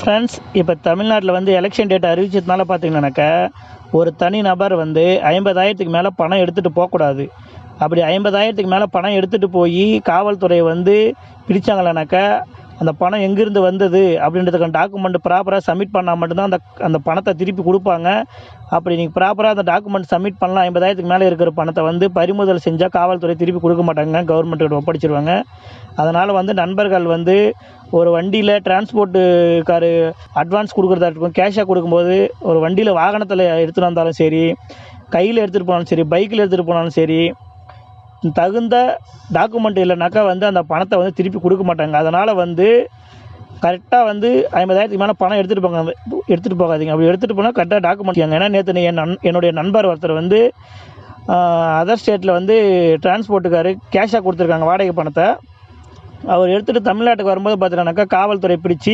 Friends, இப்போ தமிழ்நாட்டில் வந்து எலெக்ஷன் டேட் அறிவிச்சதுனால பார்த்தீங்கன்னாக்கா, ஒரு தனி நபர் வந்து 50,000க்கு மேலே பணம் எடுத்துகிட்டு போகக்கூடாது. அப்படி 50,000க்கு மேலே பணம் எடுத்துகிட்டு போய் காவல்துறை வந்து பிடிச்சாங்களானாக்கா, அந்த பணம் எங்கேருந்து வந்தது அப்படின்றதுக்கான டாக்குமெண்ட் ப்ராப்பராக சப்மிட் பண்ணால் மட்டும்தான் அந்த பணத்தை திருப்பி கொடுப்பாங்க. அப்படி நீங்கள் ப்ராப்பராக அந்த டாக்குமெண்ட் சப்மிட் பண்ணலாம், 50,000க்கு மேலே இருக்கிற பணத்தை வந்து பறிமுதல் செஞ்சால் காவல்துறை திருப்பி கொடுக்க மாட்டாங்க, கவர்மெண்ட்டோட ஒப்படைச்சிருவாங்க. அதனால் வந்து நண்பர்கள் வந்து ஒரு வண்டியில் டிரான்ஸ்போர்ட்டு காரு அட்வான்ஸ் கொடுக்குறதா இருக்கும், கேஷாக கொடுக்கும்போது ஒரு வண்டியில் வாகனத்தில் எடுத்துகிட்டு வந்தாலும் சரி, கையில் எடுத்துகிட்டு போனாலும் சரி, பைக்கில் எடுத்துகிட்டு போனாலும் சரி, தகுந்த டாக்குமெண்ட் இல்லைனாக்கா வந்து அந்த பணத்தை வந்து திருப்பி கொடுக்க மாட்டாங்க. அதனால் வந்து கரெக்டாக வந்து 50,000க்கு மேலே பணம் எடுத்துகிட்டு போகாதீங்க. அப்படி எடுத்துகிட்டு போனால் கரெக்டாக டாக்குமெண்ட் ஏங்க. ஏன்னா நேற்று என்னுடைய நண்பர் ஒருத்தர் வந்து அதர் ஸ்டேட்டில் வந்து டிரான்ஸ்போர்ட்டுக்காரு கேஷாக கொடுத்துருக்காங்க வாடகை பணத்தை. அவர் எடுத்துகிட்டு தமிழ்நாட்டுக்கு வரும்போது பார்த்தீங்கன்னாக்கா காவல்துறை பிடிச்சி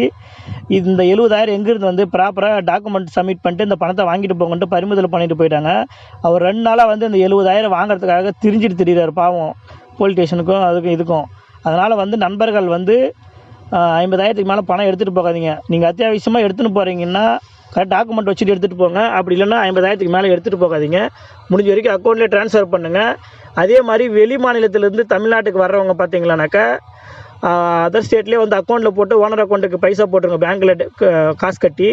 இந்த 70,000 எங்கேருந்து வந்து ப்ராப்பராக டாக்குமெண்ட் சப்மிட் பண்ணிட்டு இந்த பணத்தை வாங்கிட்டு போங்கன்ட்டு பறிமுதல் பண்ணிட்டு போயிட்டாங்க. அவர் 2 நாளாக வந்து இந்த 70,000 வாங்குறதுக்காக திரிஞ்சிட்டு பாவம், போலீஸ் ஸ்டேஷனுக்கும் அதுக்கும் இதுக்கும். அதனால் வந்து நண்பர்கள் வந்து 50,000க்கு மேலே பணம் எடுத்துகிட்டு போகாதீங்க. நீங்கள் அத்தியாவசியமாக எடுத்துகிட்டு போகிறீங்கன்னா கரெக்ட் டாக்குமெண்ட் வச்சுட்டு எடுத்துகிட்டு போங்க. அப்படி இல்லைன்னா 50,000க்கு மேலே எடுத்துகிட்டு போகாதீங்க. முடிஞ்ச வரைக்கும் அக்கௌண்ட்லேயே ட்ரான்ஸ்ஃபர் பண்ணுங்கள். அதே மாதிரி வெளி மாநிலத்திலேருந்து தமிழ்நாட்டுக்கு வர்றவங்க பார்த்தீங்களானாக்கா அதர் ஸ்டேட்லேயே வந்து அக்கௌண்ட்டில் போட்டு ஓனர் அக்கௌண்ட்டுக்கு பைசா போட்டுருங்க, பேங்க்கில் காசு கட்டி.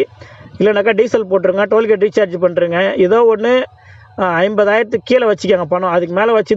இல்லைனாக்கா டீசல் போட்டுருங்க, டோல்கேட் ரீசார்ஜ் பண்ணுறங்க. ஏதோ ஒன்று 50,000க்கு கீழே வச்சுக்கோங்க பணம். அதுக்கு மேலே வச்சு